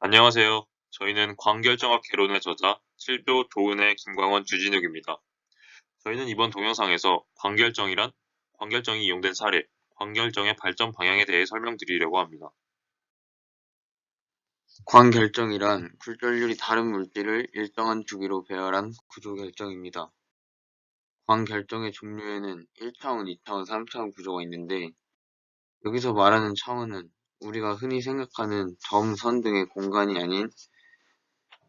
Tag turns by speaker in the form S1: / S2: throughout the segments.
S1: 안녕하세요. 저희는 광결정학 개론의 저자 칠교 도은의 김광원 주진욱입니다. 저희는 이번 동영상에서 광결정이란 광결정이 이용된 사례, 광결정의 발전 방향에 대해 설명드리려고 합니다.
S2: 광결정이란 굴절률이 다른 물질을 일정한 주기로 배열한 구조 결정입니다. 광결정의 종류에는 1차원, 2차원, 3차원 구조가 있는데 여기서 말하는 차원은 우리가 흔히 생각하는 점, 선 등의 공간이 아닌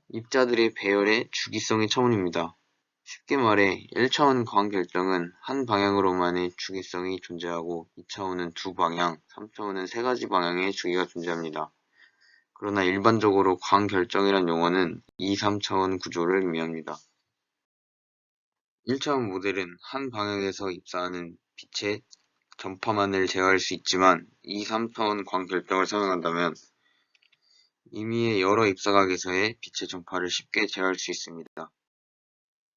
S2: 입자들의 배열의 주기성의 차원입니다. 쉽게 말해 1차원 광결정은 한 방향으로만의 주기성이 존재하고 2차원은 두 방향, 3차원은 세 가지 방향의 주기가 존재합니다. 그러나 일반적으로 광결정이란 용어는 2, 3차원 구조를 의미합니다. 1차원 모델은 한 방향에서 입사하는 빛의 전파만을 제어할 수 있지만 2, 3차원 광결정을 사용한다면 임의의 여러 입사각에서의 빛의 전파를 쉽게 제어할 수 있습니다.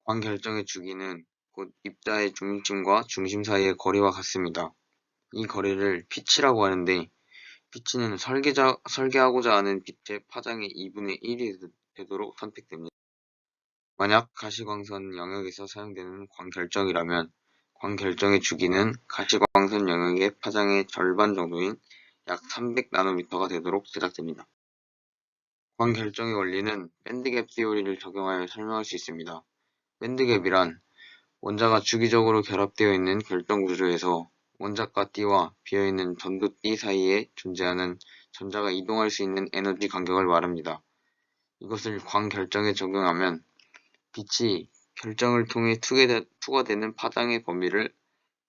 S2: 광결정의 주기는 곧 입자의 중심과 중심 사이의 거리와 같습니다. 이 거리를 pit이라고 하는데 pit는 설계하고자 하는 빛의 파장의 2분의 1이 되도록 선택됩니다. 만약 가시광선 영역에서 사용되는 광결정이라면 광결정의 주기는 가시광선 영역의 파장의 절반 정도인 약 300나노미터가 되도록 제작됩니다. 광결정의 원리는 밴드갭 시오리를 적용하여 설명할 수 있습니다. 밴드갭이란 원자가 주기적으로 결합되어 있는 결정 구조에서 원자가 D와 비어있는 전도 D 사이에 존재하는 전자가 이동할 수 있는 에너지 간격을 말합니다. 이것을 광결정에 적용하면 빛이 결정을 통해 투과되는 파장의 범위를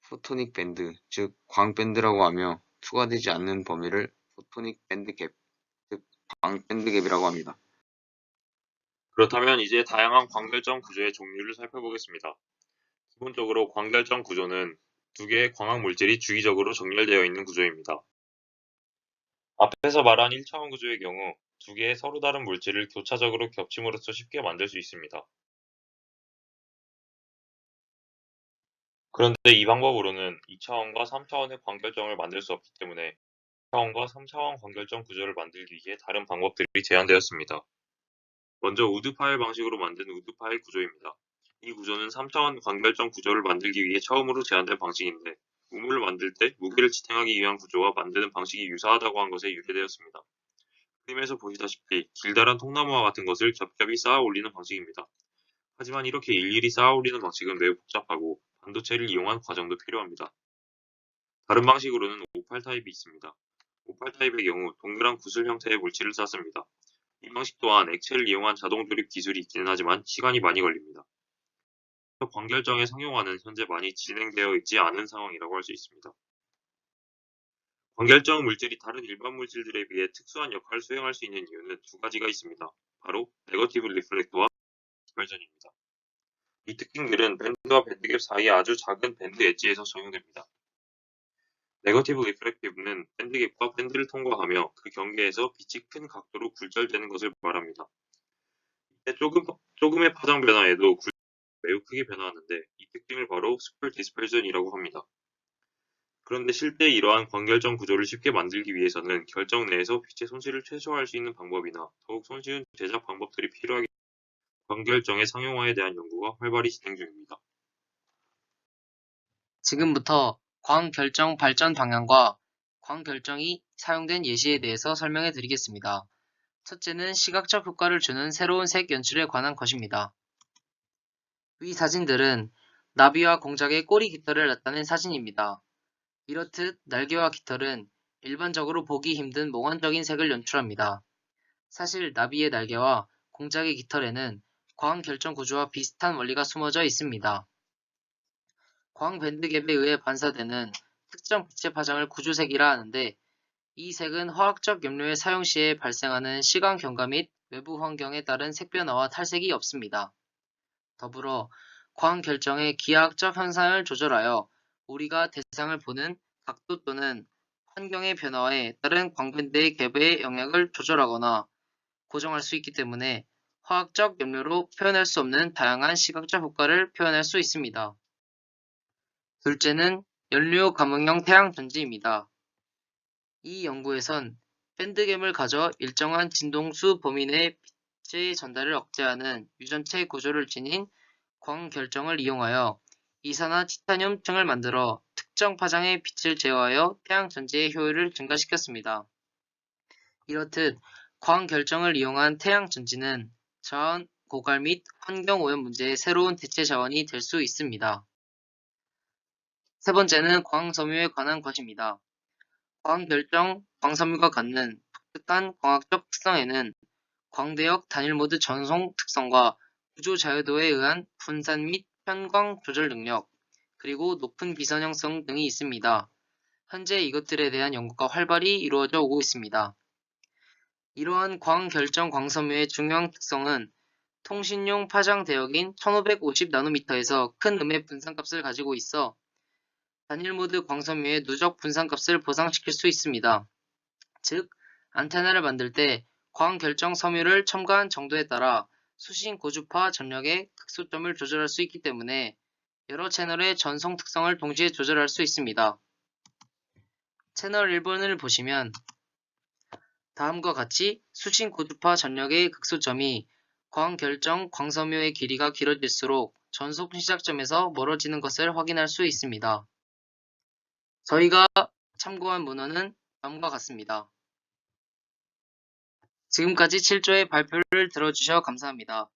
S2: 포토닉 밴드, 즉 광밴드라고 하며 투과되지 않는 범위를 포토닉 밴드갭, 즉 광밴드갭이라고 합니다.
S1: 그렇다면 이제 다양한 광결정 구조의 종류를 살펴보겠습니다. 기본적으로 광결정 구조는 두 개의 광학 물질이 주기적으로 정렬되어 있는 구조입니다. 앞에서 말한 1차원 구조의 경우 두 개의 서로 다른 물질을 교차적으로 겹침으로써 쉽게 만들 수 있습니다. 그런데 이 방법으로는 2차원과 3차원의 광결정을 만들 수 없기 때문에 2차원과 3차원 광결정 구조를 만들기 위해 다른 방법들이 제안되었습니다. 먼저 우드 파일 방식으로 만든 우드 파일 구조입니다. 이 구조는 3차원 광결정 구조를 만들기 위해 처음으로 제안된 방식인데 우물을 만들 때 무게를 지탱하기 위한 구조와 만드는 방식이 유사하다고 한 것에 유래되었습니다. 그림에서 보시다시피 길다란 통나무와 같은 것을 겹겹이 쌓아 올리는 방식입니다. 하지만 이렇게 일일이 쌓아 올리는 방식은 매우 복잡하고 반도체를 이용한 과정도 필요합니다. 다른 방식으로는 오팔 타입이 있습니다. 오팔 타입의 경우 동그란 구슬 형태의 물질을 쌓습니다. 이 방식 또한 액체를 이용한 자동 조립 기술이 있기는 하지만 시간이 많이 걸립니다. 광결정의 상용화는 현재 많이 진행되어 있지 않은 상황이라고 할 수 있습니다. 광결정 물질이 다른 일반 물질들에 비해 특수한 역할을 수행할 수 있는 이유는 두 가지가 있습니다. 바로 네거티브 리플렉터와 디스퍼전입니다. 이 특징들은 밴드와 밴드갭 사이의 아주 작은 밴드 엣지에서 적용됩니다. 네거티브 리프렉티브는 밴드갭과 밴드를 통과하며 그 경계에서 빛이 큰 각도로 굴절되는 것을 말합니다. 이때 조금의 파장 변화에도 굴절이 매우 크게 변화하는데 이 특징을 바로 스펄 디스퍼전이라고 합니다. 그런데 실제 이러한 광결정 구조를 쉽게 만들기 위해서는 결정 내에서 빛의 손실을 최소화할 수 있는 방법이나 더욱 손쉬운 제작 방법들이 필요하기 때문에 광결정의 상용화에 대한 연구가 활발히 진행 중입니다.
S3: 지금부터 광결정 발전 방향과 광결정이 사용된 예시에 대해서 설명해 드리겠습니다. 첫째는 시각적 효과를 주는 새로운 색 연출에 관한 것입니다. 위 사진들은 나비와 공작의 꼬리 깃털을 나타낸 사진입니다. 이렇듯 날개와 깃털은 일반적으로 보기 힘든 몽환적인 색을 연출합니다. 사실 나비의 날개와 공작의 깃털에는 광결정 구조와 비슷한 원리가 숨어져 있습니다. 광밴드갭에 의해 반사되는 특정 빛의 파장을 구조색이라 하는데 이 색은 화학적 염료의 사용 시에 발생하는 시간 경과 및 외부 환경에 따른 색변화와 탈색이 없습니다. 더불어 광결정의 기하학적 현상을 조절하여 우리가 대상을 보는 각도 또는 환경의 변화에 따른 광밴드의 갭의 영향을 조절하거나 고정할 수 있기 때문에 화학적 염료로 표현할 수 없는 다양한 시각적 효과를 표현할 수 있습니다. 둘째는 연료 감응형 태양 전지입니다. 이 연구에선 밴드겜을 가져 일정한 진동수 범위 내 빛의 전달을 억제하는 유전체 구조를 지닌 광결정을 이용하여 이산화 티타늄층을 만들어 특정 파장의 빛을 제어하여 태양 전지의 효율을 증가시켰습니다. 이렇듯 광결정을 이용한 태양 전지는 자원 고갈 및 환경 오염 문제의 새로운 대체 자원이 될 수 있습니다. 세 번째는 광섬유에 관한 것입니다. 광결정 광섬유가 갖는 독특한 광학적 특성에는 광대역 단일모드 전송 특성과 구조 자유도에 의한 분산 및 편광 조절 능력, 그리고 높은 비선형성 등이 있습니다. 현재 이것들에 대한 연구가 활발히 이루어져 오고 있습니다. 이러한 광결정 광섬유의 중요한 특성은 통신용 파장 대역인 1550나노미터에서 큰 음의 분산값을 가지고 있어 단일모드 광섬유의 누적 분산값을 보상시킬 수 있습니다. 즉, 안테나를 만들 때 광결정 섬유를 첨가한 정도에 따라 수신 고주파 전력의 극소점을 조절할 수 있기 때문에 여러 채널의 전송 특성을 동시에 조절할 수 있습니다. 채널 1번을 보시면 다음과 같이 수신 고주파 전력의 극소점이 광결정 광섬유의 길이가 길어질수록 전송 시작점에서 멀어지는 것을 확인할 수 있습니다. 저희가 참고한 문헌은 다음과 같습니다. 지금까지 7조의 발표를 들어주셔 감사합니다.